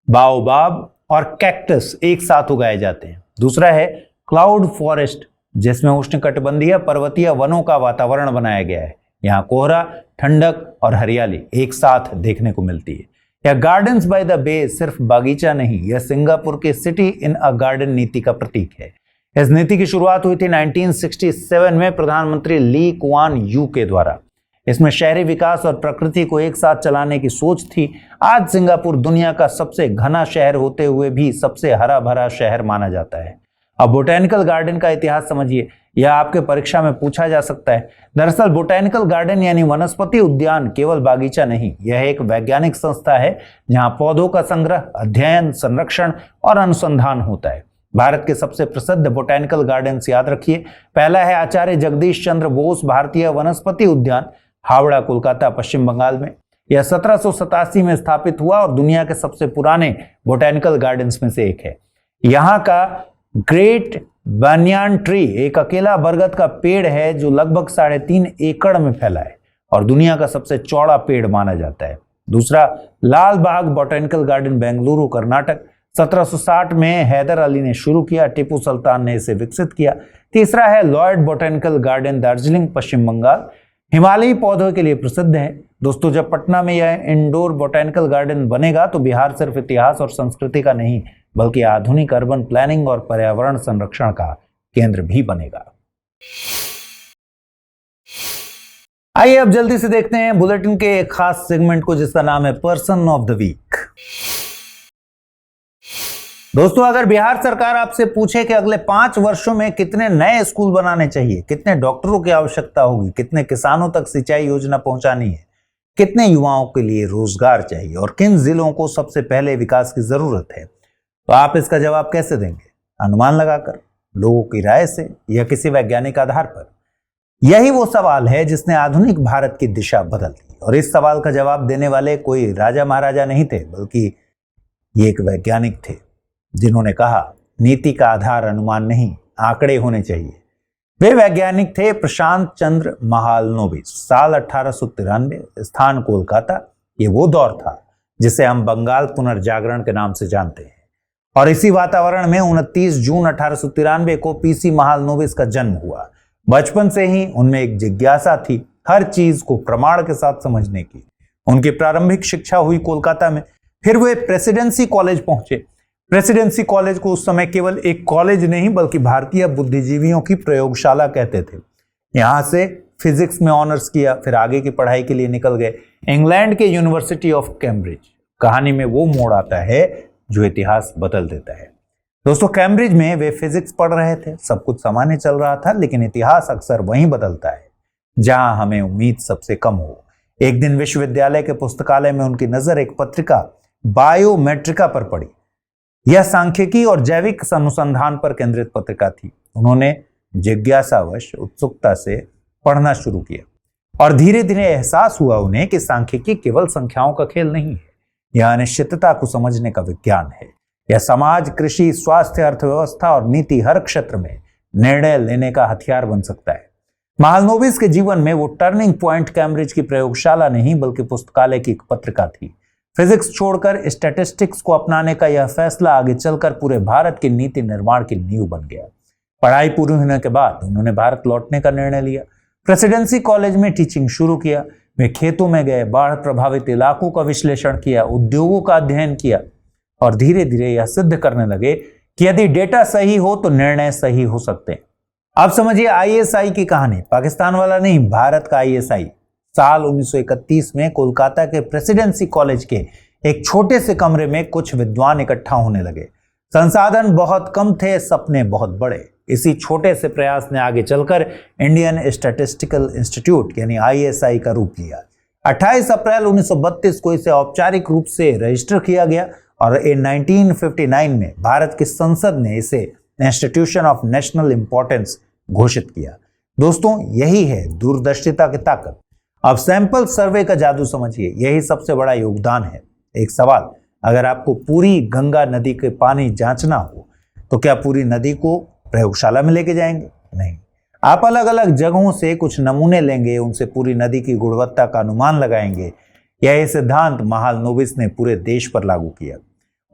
S1: बाओबाब और कैक्टस एक साथ उगाए जाते हैं। दूसरा है क्लाउड फॉरेस्ट, जिसमें उष्णकटिबंधीय पर्वतीय वनों का वातावरण बनाया गया है। यहाँ कोहरा, ठंडक और हरियाली एक साथ देखने को मिलती है। यह गार्डन्स बाय द बे सिर्फ बागीचा नहीं, यह सिंगापुर के सिटी इन अ गार्डन नीति का प्रतीक है। इस नीति की शुरुआत हुई थी 1967 में प्रधानमंत्री ली कुआन यू के द्वारा। इसमें शहरी विकास और प्रकृति को एक साथ चलाने की सोच थी। आज सिंगापुर दुनिया का सबसे घना शहर होते हुए भी सबसे हरा भरा शहर माना जाता है। अब बोटेनिकल गार्डन का इतिहास समझिए, यह आपके परीक्षा में पूछा जा सकता है। दरअसल बोटेनिकल गार्डन यानी वनस्पति उद्यान केवल बागीचा नहीं, यह एक वैज्ञानिक संस्था है जहां पौधों का संग्रह, अध्ययन, संरक्षण और अनुसंधान होता है। भारत के सबसे प्रसिद्ध बोटेनिकल गार्डन्स याद रखिए। पहला है आचार्य जगदीश चंद्र बोस भारतीय वनस्पति उद्यान, हावड़ा, कोलकाता, पश्चिम बंगाल में। यह 1787 में स्थापित हुआ और दुनिया के सबसे पुराने बोटेनिकल गार्डन्स में से एक है। यहाँ का ग्रेट बनियान ट्री एक अकेला बरगद का पेड़ है जो लगभग 3.5 एकड़ में फैला है और दुनिया का सबसे चौड़ा पेड़ माना जाता है। दूसरा, लाल बाग बोटेनिकल गार्डन, बेंगलुरु, कर्नाटक। 1760 में हैदर अली ने शुरू किया, टिपू सुल्तान ने इसे विकसित किया। तीसरा है लॉयड बोटेनिकल गार्डन, दार्जिलिंग, पश्चिम बंगाल, हिमालयी पौधों के लिए प्रसिद्ध है। दोस्तों, जब पटना में यह इंडोर बोटेनिकल गार्डन बनेगा तो बिहार सिर्फ इतिहास और संस्कृति का नहीं बल्कि आधुनिक अर्बन प्लानिंग और पर्यावरण संरक्षण का केंद्र भी बनेगा। आइए अब जल्दी से देखते हैं बुलेटिन के एक खास सेगमेंट को जिसका नाम है पर्सन ऑफ द वीक। दोस्तों, अगर बिहार सरकार आपसे पूछे कि अगले 5 वर्षों में कितने नए स्कूल बनाने चाहिए, कितने डॉक्टरों की आवश्यकता होगी, कितने किसानों तक सिंचाई योजना पहुंचानी है, कितने युवाओं के लिए रोजगार चाहिए और किन जिलों को सबसे पहले विकास की जरूरत है, तो आप इसका जवाब कैसे देंगे? अनुमान लगाकर, लोगों की राय से या किसी वैज्ञानिक आधार पर? यही वो सवाल है जिसने आधुनिक भारत की दिशा बदल दी। और इस सवाल का जवाब देने वाले कोई राजा महाराजा नहीं थे बल्कि ये एक वैज्ञानिक थे जिन्होंने कहा नीति का आधार अनुमान नहीं, आंकड़े होने चाहिए। वे वैज्ञानिक थे प्रशांत चंद्र महालनोबिस। साल 1893, स्थान कोलकाता। ये वो दौर था जिसे हम बंगाल पुनर्जागरण के नाम से जानते हैं। और इसी वातावरण में 29 जून 1893 को पीसी महालनोबिस का जन्म हुआ। बचपन से ही उनमें एक जिज्ञासा थी हर चीज को प्रमाण के साथ समझने की। उनकी प्रारंभिक शिक्षा हुई कोलकाता में, फिर वे प्रेसिडेंसी कॉलेज पहुंचे। प्रेसिडेंसी कॉलेज को उस समय केवल एक कॉलेज नहीं बल्कि भारतीय बुद्धिजीवियों की प्रयोगशाला कहते थे। यहां से फिजिक्स में ऑनर्स किया, फिर आगे की पढ़ाई के लिए निकल गए इंग्लैंड के यूनिवर्सिटी ऑफ कैम्ब्रिज। कहानी में वो मोड़ आता है जो इतिहास बदल देता है। दोस्तों, कैम्ब्रिज में वे फिजिक्स पढ़ रहे थे, सब कुछ सामान्य चल रहा था, लेकिन इतिहास अक्सर वहीं बदलता है जहां हमें उम्मीद सबसे कम हो। एक दिन विश्वविद्यालय के पुस्तकालय में उनकी नजर एक पत्रिका बायोमेट्रिका पर पड़ी। यह सांख्यिकी और जैविक अनुसंधान पर केंद्रित पत्रिका थी। उन्होंने जिज्ञासावश उत्सुकता से पढ़ना शुरू किया और धीरे धीरे एहसास हुआ उन्हें कि सांख्यिकी केवल संख्याओं का खेल नहीं है, यह अनिश्चितता को समझने का विज्ञान है। यह समाज, कृषि, स्वास्थ्य, अर्थव्यवस्था और नीति हर क्षेत्र में निर्णय लेने का हथियार बन सकता है। महालनोबिस के जीवन में वो टर्निंग पॉइंट कैम्ब्रिज की प्रयोगशाला नहीं बल्कि पुस्तकालय की एक पत्रिका थी। फिजिक्स छोड़कर स्टैटिस्टिक्स को अपनाने का यह फैसला आगे चलकर पूरे भारत की नीति निर्माण की नींव बन गया। पढ़ाई पूरी होने के बाद उन्होंने भारत लौटने का निर्णय लिया। प्रेसिडेंसी कॉलेज में टीचिंग शुरू किया। वे खेतों में गए, बाढ़ प्रभावित इलाकों का विश्लेषण किया, उद्योगों का अध्ययन किया और धीरे धीरे यह सिद्ध करने लगे कि यदि डेटा सही हो तो निर्णय सही हो सकते हैं। अब समझिए आईएसआई की कहानी। पाकिस्तान वाला नहीं, भारत का आईएसआई। साल 1931 में कोलकाता के प्रेसिडेंसी कॉलेज के एक छोटे से कमरे में कुछ विद्वान इकट्ठा होने लगे। संसाधन बहुत कम थे, सपने बहुत बड़े। इसी छोटे से प्रयास ने आगे चलकर इंडियन स्टैटिस्टिकल इंस्टीट्यूट यानी आईएसआई का रूप लिया। 28 अप्रैल 1932 को इसे औपचारिक रूप से रजिस्टर किया गया और 1959 में भारत की संसद ने इसे इंस्टीट्यूशन ऑफ नेशनल इंपॉर्टेंस घोषित किया। दोस्तों, यही है दूरदर्शिता की ताकत। अब सैंपल सर्वे का जादू समझिए, यही सबसे बड़ा योगदान है। एक सवाल, अगर आपको पूरी गंगा नदी के पानी जांचना हो तो क्या पूरी नदी को प्रयोगशाला में लेके जाएंगे? नहीं, आप अलग अलग जगहों से कुछ नमूने लेंगे, उनसे पूरी नदी की गुणवत्ता का अनुमान लगाएंगे। यह सिद्धांत महालनोबिस ने पूरे देश पर लागू किया।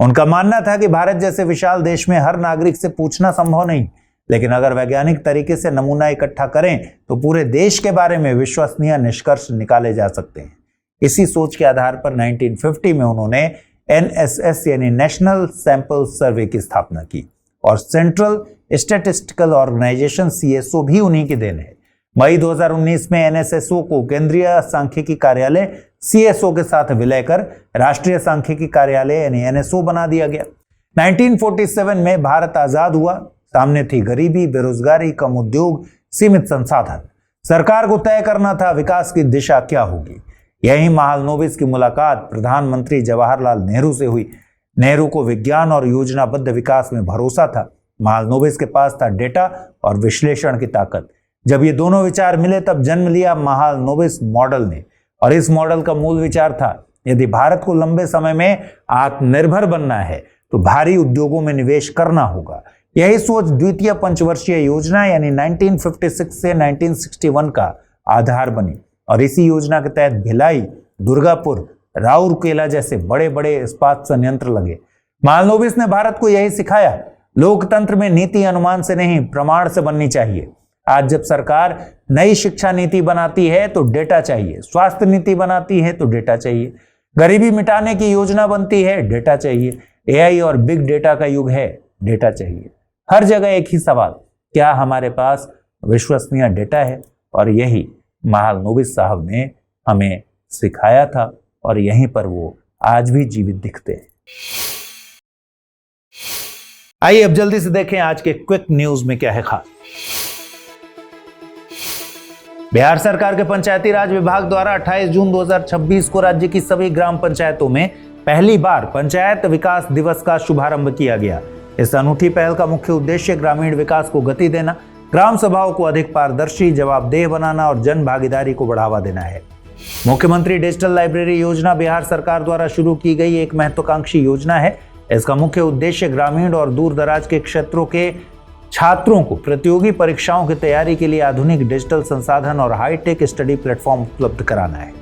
S1: उनका मानना था कि भारत जैसे विशाल देश में हर नागरिक से पूछना संभव नहीं, लेकिन अगर वैज्ञानिक तरीके से नमूना इकट्ठा करें तो पूरे देश के बारे में विश्वसनीय निष्कर्ष निकाले जा सकते हैं। इसी सोच के आधार पर 1950 में उन्होंने NSS यानी नेशनल सैंपल सर्वे की स्थापना की और सेंट्रल स्टैटिस्टिकल ऑर्गेनाइजेशन CSO भी उन्हीं की देन है। मई 2019 में NSSO को केंद्रीय सांख्यिकी कार्यालय CSO के साथ विलय कर राष्ट्रीय सांख्यिकी कार्यालय यानी NSO बना दिया गया। 1947 में भारत आजाद हुआ। सामने थी गरीबी, बेरोजगारी, कम उद्योग, सीमित संसाधन। सरकार को तय करना था विकास की दिशा क्या होगी। यही महालनोबिस की मुलाकात प्रधानमंत्री जवाहरलाल नेहरू से हुई। नेहरू को विज्ञान और योजनाबद्ध विकास में भरोसा था। महालनोबिस के पास था डेटा और विश्लेषण की ताकत। जब ये दोनों विचार मिले तब जन्म लिया महालनोबिस मॉडल ने। और इस मॉडल का मूल विचार था, यदि भारत को लंबे समय में आत्मनिर्भर बनना है तो भारी उद्योगों में निवेश करना होगा। यही सोच द्वितीय पंचवर्षीय योजना यानी 1956 से 1961 का आधार बनी और इसी योजना के तहत भिलाई, दुर्गापुर, राउरकेला जैसे बड़े बड़े इस्पात संयंत्र लगे। महालनोबिस ने भारत को यही सिखाया, लोकतंत्र में नीति अनुमान से नहीं प्रमाण से बननी चाहिए। आज जब सरकार नई शिक्षा नीति बनाती है तो डेटा चाहिए, स्वास्थ्य नीति बनाती है तो डेटा चाहिए, गरीबी मिटाने की योजना बनती है, डेटा चाहिए, AI और बिग डेटा का युग है, डेटा चाहिए। हर जगह एक ही सवाल, क्या हमारे पास विश्वसनीय डेटा है? और यही महालनोबिस साहब ने हमें सिखाया था और यहीं पर वो आज भी जीवित दिखते हैं। आइए अब जल्दी से देखें आज के क्विक न्यूज में क्या है खास। बिहार सरकार के पंचायती राज विभाग द्वारा 28 जून 2026 को राज्य की सभी ग्राम पंचायतों में पहली बार पंचायत विकास दिवस का शुभारंभ किया गया। इस अनूठी पहल का मुख्य उद्देश्य ग्रामीण विकास को गति देना, ग्राम सभाओं को अधिक पारदर्शी, जवाबदेह बनाना और जन भागीदारी को बढ़ावा देना है। मुख्यमंत्री डिजिटल लाइब्रेरी योजना बिहार सरकार द्वारा शुरू की गई एक महत्वाकांक्षी योजना है। इसका मुख्य उद्देश्य ग्रामीण और दूर दराज के क्षेत्रों के छात्रों को प्रतियोगी परीक्षाओं की तैयारी के लिए आधुनिक डिजिटल संसाधन और हाईटेक स्टडी प्लेटफॉर्म उपलब्ध कराना है।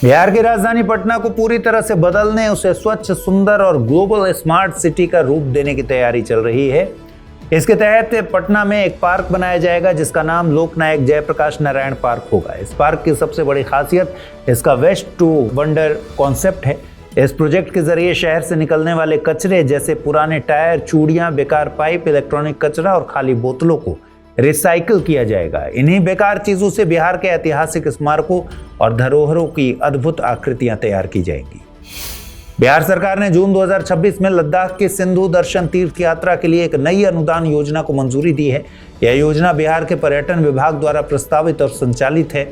S1: बिहार की राजधानी पटना को पूरी तरह से बदलने, उसे स्वच्छ, सुंदर और ग्लोबल स्मार्ट सिटी का रूप देने की तैयारी चल रही है। इसके तहत पटना में एक पार्क बनाया जाएगा जिसका नाम लोकनायक जयप्रकाश नारायण पार्क होगा। इस पार्क की सबसे बड़ी खासियत इसका वेस्ट टू वंडर कॉन्सेप्ट है। इस प्रोजेक्ट के जरिए शहर से निकलने वाले कचरे जैसे पुराने टायर, चूड़ियां, बेकार पाइप, इलेक्ट्रॉनिक कचरा और खाली बोतलों को रिसाइकिल किया जाएगा। इन्हीं बेकार चीजों से बिहार के ऐतिहासिक स्मारकों और धरोहरों की अद्भुत आकृतियां तैयार की जाएंगी। बिहार सरकार ने जून 2026 में लद्दाख के सिंधु दर्शन तीर्थ यात्रा के लिए एक नई अनुदान योजना को मंजूरी दी है। यह योजना बिहार के पर्यटन विभाग द्वारा प्रस्तावित और संचालित है।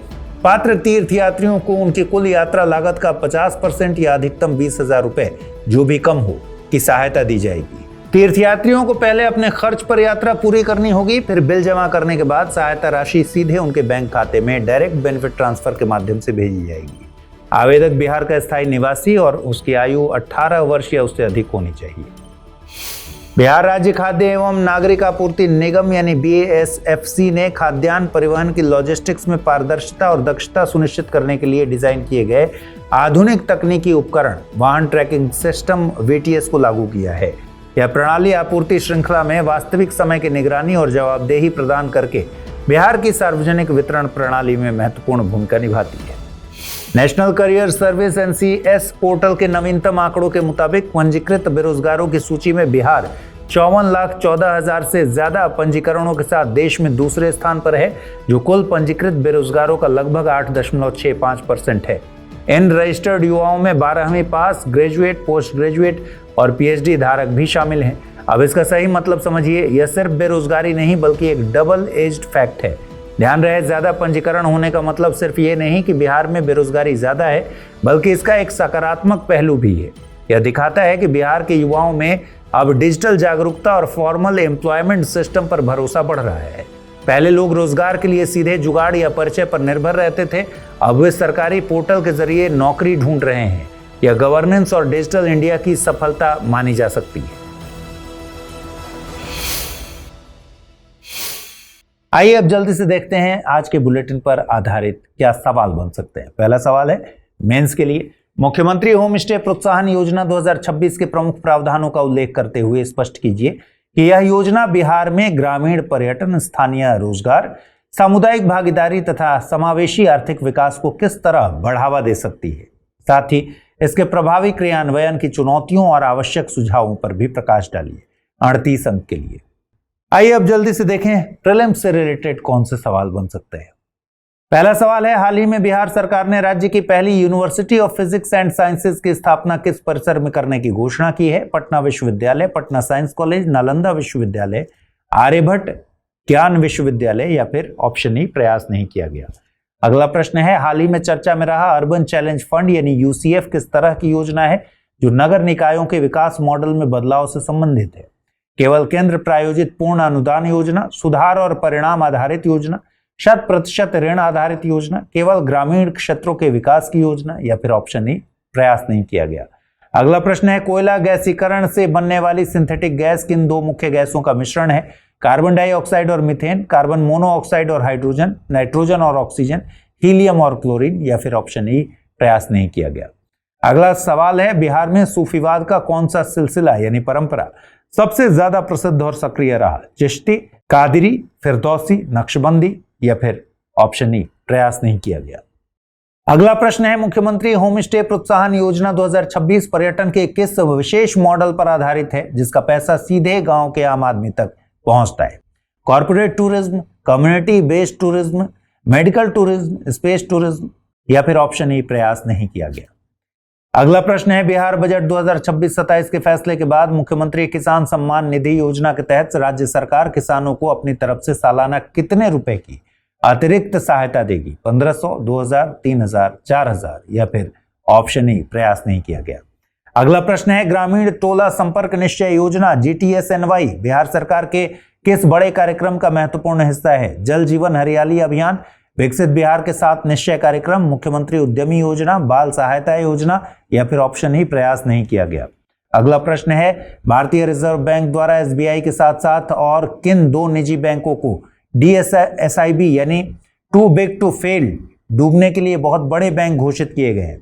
S1: पात्र तीर्थ यात्रियों को उनकी कुल यात्रा लागत का 50% या अधिकतम 20,000 रुपए, जो भी कम हो, की सहायता दी जाएगी। तीर्थयात्रियों को पहले अपने खर्च पर यात्रा पूरी करनी होगी, फिर बिल जमा करने के बाद सहायता राशि सीधे उनके बैंक खाते में डायरेक्ट बेनिफिट ट्रांसफर के माध्यम से भेजी जाएगी। आवेदक बिहार का स्थायी निवासी और उसकी आयु 18 वर्ष या उससे अधिक होनी चाहिए। बिहार राज्य खाद्य एवं नागरिक आपूर्ति निगम यानी BASFC ने खाद्यान्न परिवहन की लॉजिस्टिक्स में पारदर्शिता और दक्षता सुनिश्चित करने के लिए डिजाइन किए गए आधुनिक तकनीकी उपकरण वाहन ट्रैकिंग सिस्टम VTS को लागू किया है। यह प्रणाली आपूर्ति श्रृंखला में वास्तविक समय की निगरानी और जवाबदेही प्रदान करके बिहार की सार्वजनिक वितरण प्रणाली में महत्वपूर्ण भूमिका निभाती है। National career service NCS portal के नवीनतम आंकड़ों के मुताबिक पंजीकृत बेरोजगारों की सूची में बिहार 54,14,000 से ज्यादा पंजीकरणों के साथ देश में दूसरे स्थान पर है, जो कुल पंजीकृत बेरोजगारों का लगभग 8.65% है। इन रजिस्टर्ड युवाओं में 12वीं पास, ग्रेजुएट, पोस्ट ग्रेजुएट और पीएचडी धारक भी शामिल हैं। अब इसका सही मतलब समझिए, यह सिर्फ बेरोजगारी नहीं बल्कि एक डबल एज्ड फैक्ट है। ध्यान रहे, ज्यादा पंजीकरण होने का मतलब सिर्फ ये नहीं कि बिहार में बेरोजगारी ज्यादा है, बल्कि इसका एक सकारात्मक पहलू भी है। यह दिखाता है कि बिहार के युवाओं में अब डिजिटल जागरूकता और फॉर्मल एम्प्लॉयमेंट सिस्टम पर भरोसा बढ़ रहा है। पहले लोग रोजगार के लिए सीधे जुगाड़ या परिचय पर निर्भर रहते थे, अब वे सरकारी पोर्टल के जरिए नौकरी ढूंढ रहे हैं। यह गवर्नेंस और डिजिटल इंडिया की सफलता मानी जा सकती है। आइए अब जल्दी से देखते हैं आज के बुलेटिन पर आधारित क्या सवाल बन सकते हैं। पहला सवाल है मेंस के लिए, मुख्यमंत्री होम स्टे प्रोत्साहन योजना 2026 के प्रमुख प्रावधानों का उल्लेख करते हुए स्पष्ट कीजिए कि यह योजना बिहार में ग्रामीण पर्यटन, स्थानीय रोजगार, सामुदायिक भागीदारी तथा समावेशी आर्थिक विकास को किस तरह बढ़ावा दे सकती है। साथ ही इसके प्रभावी क्रियान्वयन की चुनौतियों और आवश्यक सुझावों पर भी प्रकाश डालिए। 38 अंक के लिए। आइए अब जल्दी से देखें प्रीलिम्स से रिलेटेड कौन से सवाल बन सकते हैं। पहला सवाल है, हाल ही में बिहार सरकार ने राज्य की पहली university of physics and sciences की स्थापना किस परिसर में करने की घोषणा की है। पटना विश्वविद्यालय, पटना साइंस कॉलेज, नालंदा विश्वविद्यालय, आर्यभट्ट ज्ञान विश्वविद्यालय या फिर ऑप्शन ई प्रयास नहीं किया गया। अगला प्रश्न है, हाल ही में चर्चा में रहा अर्बन चैलेंज फंड यानी यूसीएफ किस तरह की योजना है जो नगर निकायों के विकास मॉडल में बदलाव से संबंधित है। केवल केंद्र प्रायोजित पूर्ण अनुदान योजना, सुधार और परिणाम आधारित योजना, 100% ऋण आधारित योजना, केवल ग्रामीण क्षेत्रों के विकास की योजना या फिर ऑप्शन ई प्रयास नहीं किया गया। अगला प्रश्न है, कोयला गैसीकरण से बनने वाली सिंथेटिक गैस किन दो मुख्य गैसों का मिश्रण है। कार्बन डाइऑक्साइड और मीथेन, कार्बन मोनोऑक्साइड और हाइड्रोजन, नाइट्रोजन और ऑक्सीजन, हीलियम और क्लोरीन या फिर ऑप्शन ई प्रयास नहीं किया गया। अगला सवाल है, बिहार में सूफीवाद का कौन सा सिलसिला यानी परंपरा सबसे ज्यादा प्रसिद्ध और सक्रिय रहा। चिश्ती, कादरी, फिरदौसी, नक्शबंदी या फिर ऑप्शन ई प्रयास नहीं किया गया। अगला प्रश्न है, मुख्यमंत्री होम स्टे प्रोत्साहन योजना 2026 पर्यटन के किस विशेष मॉडल पर आधारित है जिसका पैसा सीधे गांव के आम आदमी तक पहुंचता है। Corporate tourism, community based tourism, medical tourism, space tourism या फिर ऑप्शन ई प्रयास नहीं किया गया। अगला प्रश्न है, बिहार बजट 2026-27 के फैसले के बाद मुख्यमंत्री किसान सम्मान निधि योजना के तहत राज्य सरकार किसानों को अपनी तरफ से सालाना कितने रुपए की अतिरिक्त सहायता देगी। 1500, 2000, 3000, 4000 या फिर ऑप्शन ई प्रयास नहीं किया गया। अगला प्रश्न है, ग्रामीण टोला संपर्क निश्चय योजना GTSNY बिहार सरकार के किस बड़े कार्यक्रम का महत्वपूर्ण हिस्सा है। जल जीवन हरियाली अभियान, विकसित बिहार के साथ निश्चय कार्यक्रम, मुख्यमंत्री उद्यमी योजना, बाल सहायता योजना या फिर ऑप्शन ही प्रयास नहीं किया गया। अगला प्रश्न है, भारतीय रिजर्व बैंक द्वारा SBI के साथ साथ और किन दो निजी बैंकों को DSIB यानी टू बिग टू फेल, डूबने के लिए बहुत बड़े बैंक घोषित किए गए हैं।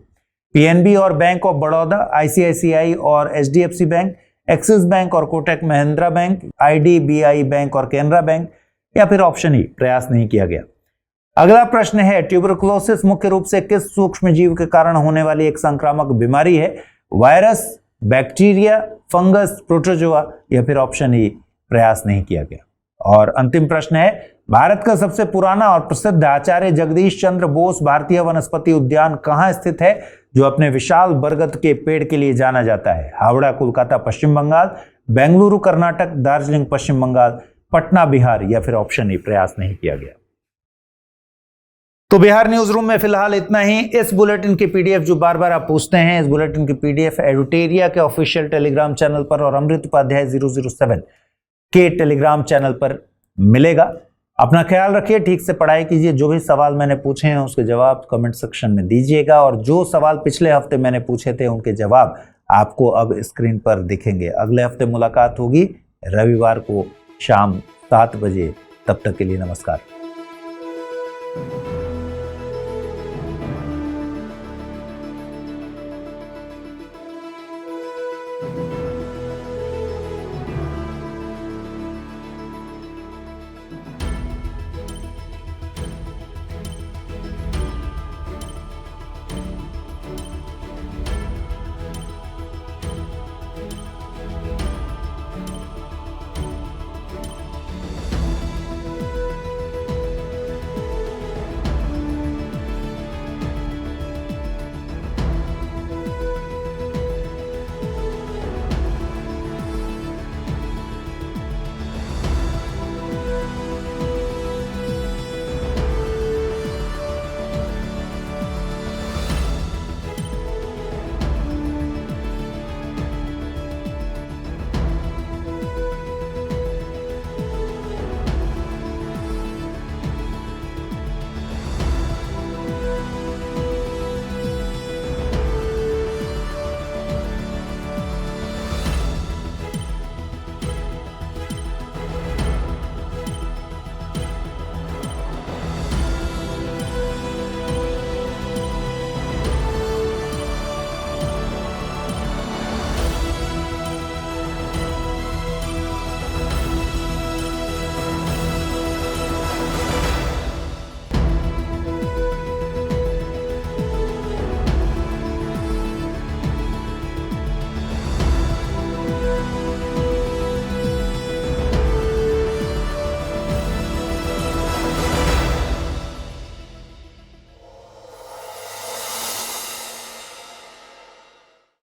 S1: PNB और बैंक ऑफ बड़ौदा, ICICI और HDFC बैंक, एक्सिस बैंक और Kotak Mahindra bank, IDBI bank और कैनरा बैंक या फिर ऑप्शन ई प्रयास नहीं किया गया। अगला प्रश्न है, ट्यूबरकुलोसिस मुख्य रूप से किस सूक्ष्म जीव के कारण होने वाली एक संक्रामक बीमारी है। वायरस, बैक्टीरिया, फंगस, प्रोटोजोआ या फिर ऑप्शन ई प्रयास नहीं किया गया। और अंतिम प्रश्न है, भारत का सबसे पुराना और प्रसिद्ध आचार्य जगदीश चंद्र बोस भारतीय वनस्पति उद्यान कहाँ स्थित है जो अपने विशाल बरगद के पेड़ के लिए जाना जाता है। हावड़ा कोलकाता पश्चिम बंगाल, बेंगलुरु कर्नाटक, दार्जिलिंग पश्चिम बंगाल, पटना बिहार या फिर ऑप्शन ई प्रयास नहीं किया गया। तो बिहार न्यूज रूम में फिलहाल इतना ही। इस बुलेटिन की पीडीएफ जो बार बार आप पूछते हैं, इस बुलेटिन की पीडीएफ एडुटेरिया के ऑफिशियल टेलीग्राम चैनल पर और अमृत उपाध्याय 007 के टेलीग्राम चैनल पर मिलेगा। अपना ख्याल रखिए, ठीक से पढ़ाई कीजिए। जो भी सवाल मैंने पूछे हैं उसके जवाब कमेंट सेक्शन में दीजिएगा और जो सवाल पिछले हफ्ते मैंने पूछे थे उनके जवाब आपको अब स्क्रीन पर दिखेंगे। अगले हफ्ते मुलाकात होगी रविवार को शाम 7 बजे। तब तक के लिए नमस्कार।